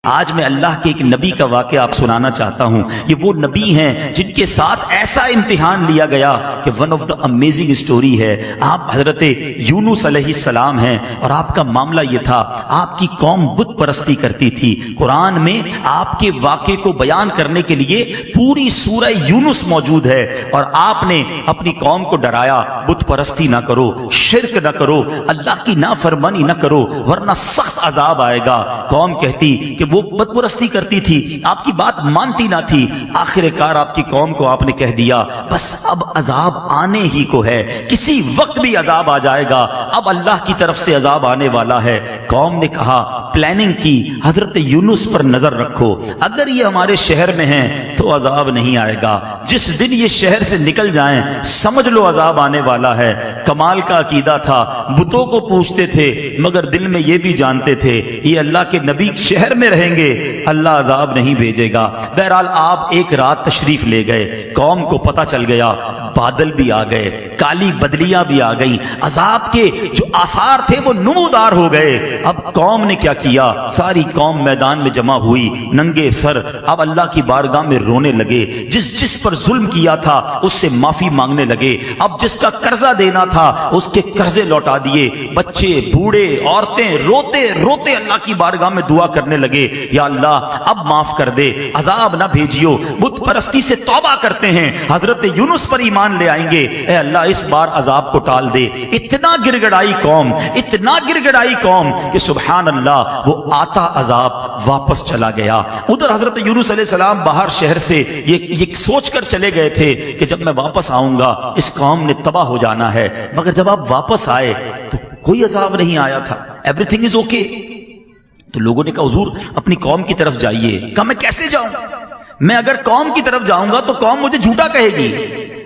آج میں اللہ کے ایک نبی کا واقعہ آپ سنانا چاہتا ہوں. یہ وہ نبی ہیں جن کے ساتھ ایسا امتحان لیا گیا کہ one of the amazing story ہے. آپ حضرت یونس علیہ السلام ہیں اور آپ کا معاملہ یہ تھا, آپ کی قوم بت پرستی کرتی تھی. قرآن میں آپ کے واقعے کو بیان کرنے کے لیے پوری سورہ یونس موجود ہے اور آپ نے اپنی قوم کو ڈرایا, بت پرستی نہ کرو, شرک نہ کرو, اللہ کی نافرمانی نہ کرو ورنہ سخت عذاب آئے گا. قوم کہتی کہ وہ بت پرستی کرتی تھی, آپ کی بات مانتی نہ تھی. آخر کار آپ کی قوم کو آپ نے کہہ دیا بس اب عذاب آنے ہی کو ہے, کسی وقت بھی عذاب آ جائے گا, اب اللہ کی طرف سے عذاب آنے والا ہے. قوم نے کہا, پلاننگ کی, حضرت یونس پر نظر رکھو, اگر یہ ہمارے شہر میں ہیں تو عذاب نہیں آئے گا, جس دن یہ شہر سے نکل جائیں سمجھ لو عذاب آنے والا ہے. کمال کا عقیدہ تھا, بتوں کو پوچھتے تھے مگر دل میں یہ بھی جانتے تھے یہ اللہ کے نبی شہر میں رہیں گے, اللہ عذاب نہیں بھیجے گا. بہرحال آپ ایک رات تشریف لے گئے, قوم کو پتہ چل گیا, بادل بھی آ گئے, کالی بدلیاں بھی آ گئیں, عذاب کے جو آثار تھے وہ نمودار ہو گئے. اب قوم نے کیا کیا, ساری قوم میدان میں جمع ہوئی ننگے سر. اب اللہ کی بارگاہ میں رونے لگے, جس پر ظلم کیا تھا اس سے معافی مانگنے لگے. اب جس کا قرضہ دینا تھا اس کے قرضے لوٹا دیے. بچے, بوڑھے, عورتیں روتے روتے اللہ کی بارگاہ میں دعا کرنے لگے, یا اللہ اب معاف کر دے, عذاب نہ بھیجیو, بت پرستی سے توبہ کرتے ہیں, حضرت یونس پر ایمان لے آئیں گے, اے اللہ اس بار عذاب کو ٹال دے. اتنا گر گڑائی قوم, اتنا گر گڑائی قوم کہ سبحان اللہ وہ آتا عذاب واپس چلا گیا. ادھر حضرت یونس علیہ السلام باہر شہر سے یہ سوچ کر چلے گئے تھے کہ جب میں واپس آؤں گا اس قوم نے تباہ ہو جانا ہے, مگر جب آپ واپس آئے تو کوئی عذاب نہیں آیا تھا, ایوری تھنگ از اوکے. تو لوگوں نے کہا حضور اپنی قوم کی طرف جائیے. کہا میں کیسے جاؤں, میں اگر قوم کی طرف جاؤں گا تو قوم مجھے جھوٹا کہے گی.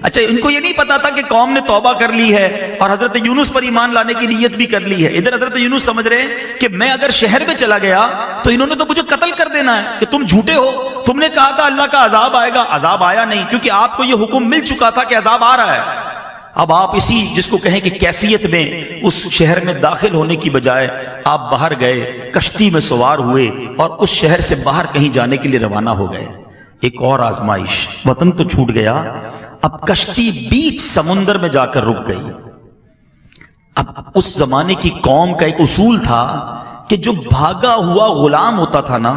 اچھا ان کو یہ نہیں پتا تھا کہ قوم نے توبہ کر لی ہے اور حضرت یونس پر ایمان لانے کی نیت بھی کر لی ہے. ادھر حضرت یونس سمجھ رہے ہیں کہ میں اگر شہر میں چلا گیا تو انہوں نے تو مجھے قتل کر دینا ہے کہ تم جھوٹے ہو, تم نے کہا تھا اللہ کا عذاب آئے گا, عذاب آیا نہیں کیونکہ آپ کو یہ حکم مل چکا تھا کہ عذاب آ رہا ہے. اب آپ اسی جس کو کہیں کہ کیفیت میں اس شہر میں داخل ہونے کی بجائے آپ باہر گئے, کشتی میں سوار ہوئے اور اس شہر سے باہر کہیں جانے کے لیے روانہ ہو گئے. ایک اور آزمائش, وطن تو چھوٹ گیا, اب کشتی بیچ سمندر میں جا کر رک گئی. اب اس زمانے کی قوم کا ایک اصول تھا کہ جو بھاگا ہوا غلام ہوتا تھا نا,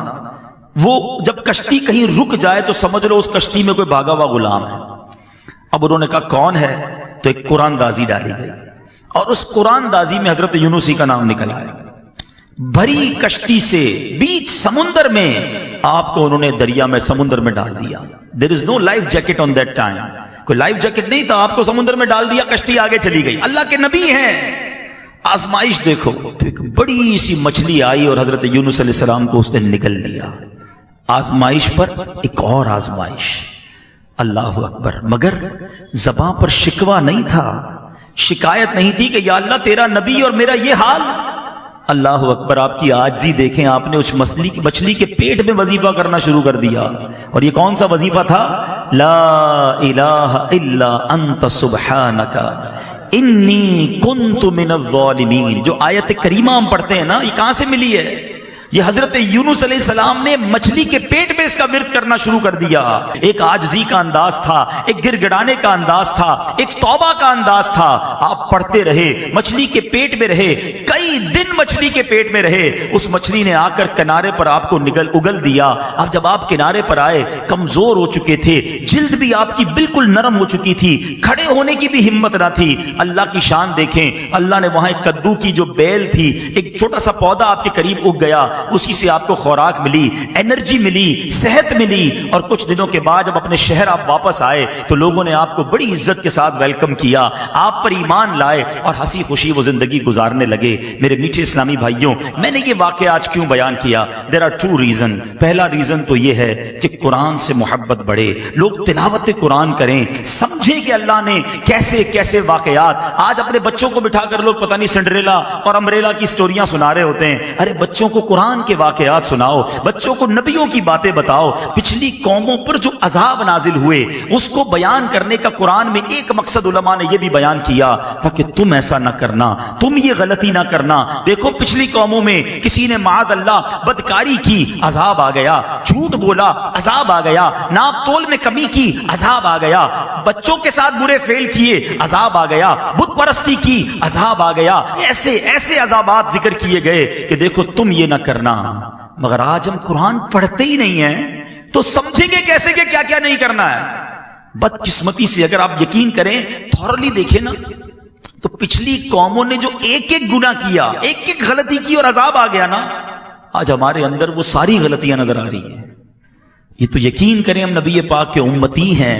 وہ جب کشتی کہیں رک جائے تو سمجھ لو اس کشتی میں کوئی بھاگا ہوا غلام ہے. اب انہوں نے کہا کون ہے, تو ایک قرآن دازی ڈالی گئی اور اس قرآن دازی میں حضرت یونس ہی کا نام نکل آیا. بھری کشتی سے بیچ سمندر میں آپ کو انہوں نے دریا میں سمندر میں ڈال دیا. There is no life jacket on that time, کوئی لائف جیکٹ نہیں تھا, آپ کو سمندر میں ڈال دیا, کشتی آگے چلی گئی. اللہ کے نبی ہیں. آزمائش دیکھو, تو ایک بڑی سی مچھلی آئی اور حضرت یونس علیہ السلام کو اس نے نگل لیا. آزمائش پر ایک اور آزمائش, اللہ اکبر. مگر زباں پر شکوہ نہیں تھا, شکایت نہیں تھی کہ یا اللہ تیرا نبی اور میرا یہ حال. اللہ اکبر. آپ کی عاجزی دیکھیں, آپ نے اس مچھلی کے پیٹ میں وظیفہ کرنا شروع کر دیا. اور یہ کون سا وظیفہ تھا؟ لا الہ الا انت سبحانک انی کنت من الظالمین. جو آیت کریمہ ہم پڑھتے ہیں نا, یہ کہاں سے ملی ہے؟ یہ حضرت یونس علیہ السلام نے مچھلی کے پیٹ میں اس کا ورد کرنا شروع کر دیا. ایک عاجزی کا انداز تھا, ایک گر گڑانے کا انداز تھا, ایک توبہ کا انداز تھا. آپ پڑھتے رہے, مچھلی کے پیٹ میں رہے, کئی دن مچھلی کے پیٹ میں رہے. اس مچھلی نے آ کر کنارے پر آپ کو اگل دیا. اب جب آپ کنارے پر آئے, کمزور ہو چکے تھے, جلد بھی آپ کی بالکل نرم ہو چکی تھی, کھڑے ہونے کی بھی ہمت نہ تھی. اللہ کی شان دیکھیں, اللہ نے وہاں ایک کدو کی جو بیل تھی, ایک چھوٹا سا پودا آپ کے قریب اگ گیا, اسی سے آپ کو خوراک ملی, انرجی ملی, صحت ملی. اور کچھ دنوں کے بعد جب اپنے شہر آپ واپس آئے تو لوگوں نے آپ کو بڑی عزت کے ساتھ ویلکم کیا, آپ پر ایمان لائے اور ہنسی خوشی وہ زندگی گزارنے لگے. میرے میٹھے اسلامی بھائیوں, میں نے یہ واقعہ آج کیوں بیان کیا؟ There are two reason. پہلا ریزن تو یہ ہے کہ قرآن سے محبت بڑھے, لوگ تلاوت قرآن کریں, سمجھیں کہ اللہ نے کیسے کیسے واقعات. آج اپنے بچوں کو بٹھا کر لوگ پتہ نہیں سنڈریلا اور امبریلا کی سٹوریاں سنا رہے ہوتے ہیں. ارے بچوں کو قرآن قرآن کے واقعات سناؤ، بچوں کو نبیوں کی باتیں بتاؤ، پچھلی قوموں پر جو عذاب نازل ہوئے اس کو بیان کرنے کا قرآن میں ایک مقصد علماء نے یہ بھی بیان کیا تاکہ تم ایسا نہ کرنا، تم یہ غلطی نہ کرنا۔ دیکھو پچھلی قوموں میں کسی نے معاذ اللہ بدکاری کی، عذاب آ گیا، جھوٹ بولا، عذاب آ گیا، ناپ تول میں کمی کی، عذاب آ گیا، بچوں کے ساتھ برے فعل کیے، عذاب آ گیا، بت پرستی کی، عذاب آ گیا، ایسے ایسے عذابات ذکر کیے گئے کہ دیکھو تم یہ نہ کرنا۔ مگر آج ہم قرآن پڑھتے ہی نہیں ہیں تو سمجھیں گے کیسے کہ کیا کیا نہیں کرنا ہے؟ بدقسمتی سے اگر آپ یقین کریں، تھورلی دیکھیں نا، تو پچھلی قوموں نے جو ایک ایک گناہ کیا، ایک ایک غلطی کی اور عذاب آ گیا نا، آج ہمارے اندر وہ ساری غلطیاں نظر آ رہی ہیں۔ یہ تو یقین کریں ہم نبی پاک کے امتی ہیں،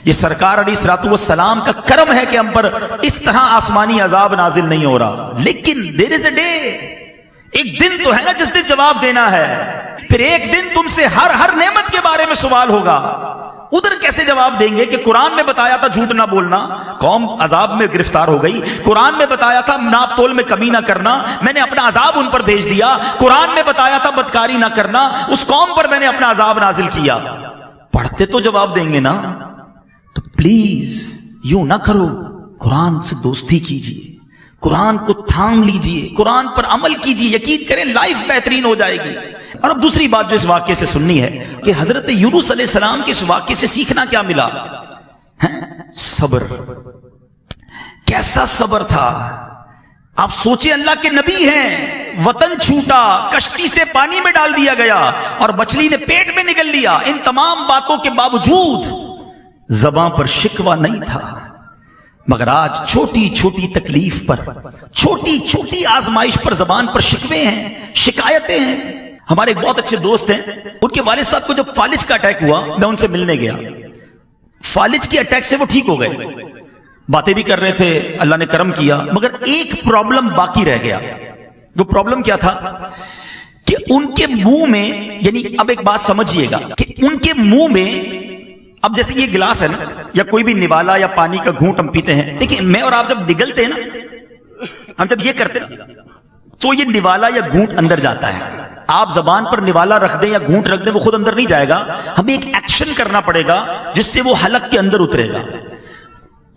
یہ سرکار علیہ الصلوۃ والسلام کا کرم ہے کہ ہم پر اس طرح آسمانی عذاب نازل نہیں ہو رہا۔ لیکن دیر از اے ڈے، ایک دن تو ہے نا جس دن جواب دینا ہے، پھر ایک دن تم سے ہر نعمت کے بارے میں سوال ہوگا۔ ادھر کیسے جواب دیں گے کہ قرآن میں بتایا تھا جھوٹ نہ بولنا، قوم عذاب میں گرفتار ہو گئی، قرآن میں بتایا تھا ناپ تول میں کمی نہ کرنا، میں نے اپنا عذاب ان پر بھیج دیا، قرآن میں بتایا تھا بدکاری نہ کرنا، اس قوم پر میں نے اپنا عذاب نازل کیا۔ پڑھتے تو جواب دیں گے نا، تو پلیز یوں نہ کرو، قرآن سے دوستی کیجیے، قرآن کو تھام لیجیے، قرآن پر عمل کیجیے، یقین کریں لائف بہترین ہو جائے گی۔ اور اب دوسری بات جو اس واقعے سے سننی ہے کہ حضرت یونس علیہ السلام کے اس واقعے سے سیکھنا کیا ملا؟ صبر۔ کیسا صبر تھا! آپ سوچیں، اللہ کے نبی ہیں، وطن چھوٹا، کشتی سے پانی میں ڈال دیا گیا اور مچھلی نے پیٹ میں نگل لیا، ان تمام باتوں کے باوجود زباں پر شکوہ نہیں تھا۔ مگر آج چھوٹی چھوٹی تکلیف پر، چھوٹی چھوٹی آزمائش پر زبان پر شکوے ہیں، شکایتیں ہیں۔ ہمارے ایک بہت اچھے دوست ہیں، ان کے والد صاحب کو جب فالج کا اٹیک ہوا، میں ان سے ملنے گیا، فالج کے اٹیک سے وہ ٹھیک ہو گئے، باتیں بھی کر رہے تھے، اللہ نے کرم کیا، مگر ایک پرابلم باقی رہ گیا۔ وہ پرابلم کیا تھا کہ ان کے منہ میں، یعنی اب ایک بات سمجھیے گا کہ ان کے منہ میں، اب جیسے یہ گلاس ہے نا، یا کوئی بھی نوالا یا پانی کا گھونٹ ہم پیتے ہیں، دیکھیں میں اور آپ جب نگلتے ہیں نا، ہم جب یہ کرتے ہیں تو یہ نوالا یا گھونٹ اندر جاتا ہے۔ آپ زبان پر نوالا رکھ دیں یا گھونٹ رکھ دیں، وہ خود اندر نہیں جائے گا، ہمیں ایک ایکشن کرنا پڑے گا جس سے وہ حلق کے اندر اترے گا۔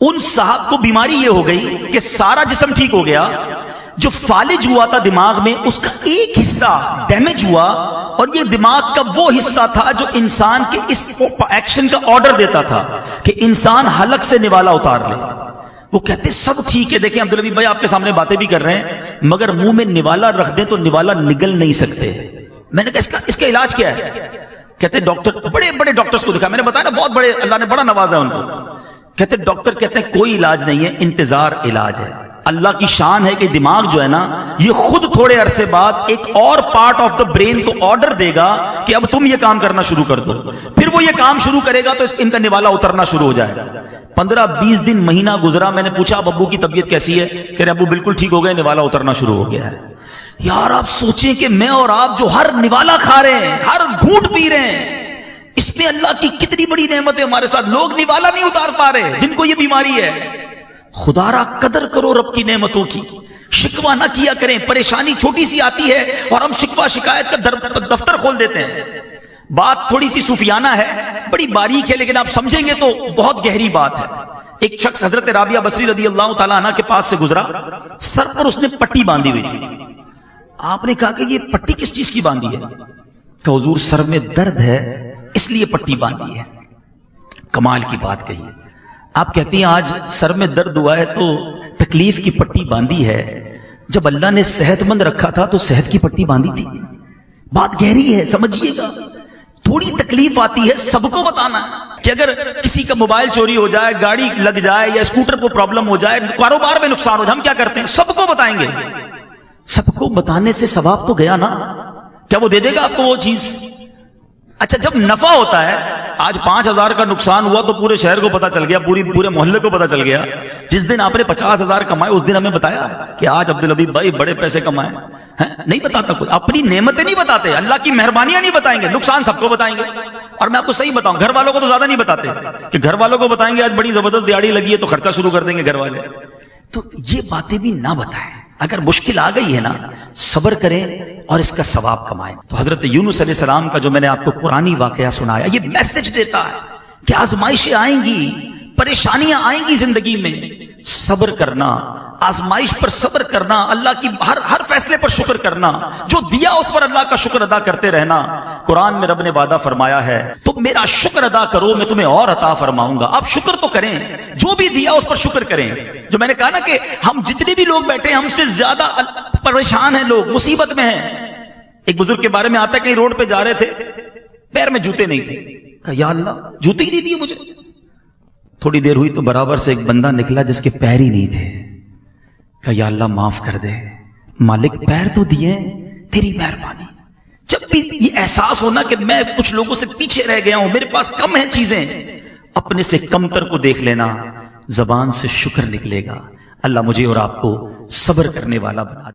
ان صاحب کو بیماری یہ ہو گئی کہ سارا جسم ٹھیک ہو گیا، جو فالج ہوا تھا دماغ میں اس کا ایک حصہ ڈیمیج ہوا، اور یہ دماغ کا وہ حصہ تھا جو انسان کے اس ایکشن کا آرڈر دیتا تھا کہ انسان حلق سے نوالا اتار لے۔ وہ کہتے سب ٹھیک ہے، دیکھیں عبدالحبیب بھائی آپ کے سامنے باتیں بھی کر رہے ہیں، مگر منہ میں نوالا رکھ دیں تو نوالا نگل نہیں سکتے۔ میں نے کہا اس کا علاج کیا ہے؟ کہتے ڈاکٹر، بڑے بڑے ڈاکٹرز کو دکھا، میں نے بتایا نا بہت بڑے، اللہ نے بڑا نوازا ان کو۔ کہتے ڈاکٹر کہتے ہیں کوئی علاج نہیں ہے، انتظار علاج ہے۔ اللہ کی شان ہے کہ دماغ جو ہے نا، یہ خود تھوڑے عرصے بعد ایک اور پارٹ آف دا برین کو آرڈر دے گا کہ اب تم یہ کام کرنا شروع کر دو، پھر وہ یہ کام شروع کرے گا تو ان کا نوالا اترنا شروع ہو جائے گا۔ 15-20 دن، مہینہ گزرا، میں نے پوچھا اب ابو کی طبیعت کیسی ہے؟ کہہ رہے ابو بالکل ٹھیک ہو گئے، نوالا اترنا شروع ہو گیا ہے۔ یار آپ سوچیں کہ میں اور آپ جو ہر نوالا کھا رہے ہیں، ہر گھونٹ پی رہے ہیں، اس میں اللہ کی کتنی بڑی نعمت ہے ہمارے ساتھ۔ لوگ نوالا نہیں اتار پا رہے جن کو یہ بیماری ہے۔ خدا را قدر کرو رب کی نعمتوں کی، شکوہ نہ کیا کریں۔ پریشانی چھوٹی سی آتی ہے اور ہم شکوہ شکایت کا دفتر کھول دیتے ہیں۔ بات تھوڑی سی صوفیانہ ہے، بڑی باریک ہے، لیکن آپ سمجھیں گے تو بہت گہری بات ہے۔ ایک شخص حضرت رابعہ بصری رضی اللہ تعالیٰ عنہ کے پاس سے گزرا، سر پر اس نے پٹی باندھی ہوئی تھی۔ آپ نے کہا کہ یہ پٹی کس چیز کی باندھی ہے؟ کہ حضور سر میں درد ہے اس لیے پٹی باندھی ہے۔ کمال کی بات کہی۔ آپ کہتی ہیں آج سر میں درد ہوا ہے تو تکلیف کی پٹی باندھی ہے، جب اللہ نے صحت مند رکھا تھا تو صحت کی پٹی باندھی تھی۔ بات گہری ہے، سمجھیے گا۔ تھوڑی تکلیف آتی ہے سب کو بتانا کہ اگر کسی کا موبائل چوری ہو جائے، گاڑی لگ جائے یا اسکوٹر کو پرابلم ہو جائے، کاروبار میں نقصان ہو جائے، ہم کیا کرتے ہیں؟ سب کو بتائیں گے۔ سب کو بتانے سے ثواب تو گیا نا؟ کیا وہ دے دے گا آپ کو وہ چیز؟ اچھا جب نفع ہوتا ہے، آج 5000 کا نقصان ہوا تو پورے شہر کو پتا چل گیا، پورے محلے کو پتا چل گیا۔ جس دن آپ نے 50,000 کمائے اس دن ہمیں بتایا کہ آج عبدالحبیب بھائی بڑے پیسے کمائے ہیں؟ نہیں بتاتا کوئی، اپنی نعمتیں نہیں بتاتے، اللہ کی مہربانیاں نہیں بتائیں گے، نقصان سب کو بتائیں گے۔ اور میں آپ کو صحیح بتاؤں، گھر والوں کو تو زیادہ نہیں بتاتے کہ گھر والوں کو بتائیں گے آج بڑی زبردست دیہڑی لگی ہے تو خرچہ شروع کر دیں گے گھر والے۔ تو یہ باتیں بھی نہ بتائیں، اگر مشکل آ گئی ہے نا، صبر کریں اور اس کا ثواب کمائیں۔ تو حضرت یونس علیہ السلام کا جو میں نے آپ کو قرآنی واقعہ سنایا، یہ میسج دیتا ہے کہ آزمائشیں آئیں گی، پریشانیاں آئیں گی زندگی میں، صبر کرنا، آزمائش پر صبر کرنا، اللہ کی ہر فیصلے پر شکر کرنا، جو دیا اس پر اللہ کا شکر ادا کرتے رہنا۔ قرآن میں رب نے وعدہ فرمایا ہے تم میرا شکر ادا کرو میں تمہیں اور عطا فرماؤں گا۔ آپ شکر تو کریں، جو بھی دیا اس پر شکر کریں۔ جو میں نے کہا نا کہ ہم جتنے بھی لوگ بیٹھے ہیں ہم سے زیادہ پریشان ہیں، لوگ مصیبت میں ہیں۔ ایک بزرگ کے بارے میں آتا ہے کہیں روڈ پہ جا رہے تھے، پیر میں جوتے نہیں تھے، کہا یا اللہ جوتے ہی نہیں دیے مجھے۔ تھوڑی دیر ہوئی تو برابر سے ایک بندہ نکلا جس کے پیر ہی نہیں تھے، کہا یا اللہ معاف کر دے، مالک پیر تو دیے، تیری مہربانی۔ جب بھی یہ احساس ہونا کہ میں کچھ لوگوں سے پیچھے رہ گیا ہوں، میرے پاس کم ہیں چیزیں، اپنے سے کمتر کو دیکھ لینا، زبان سے شکر نکلے گا۔ اللہ مجھے اور آپ کو صبر کرنے والا بنا دے۔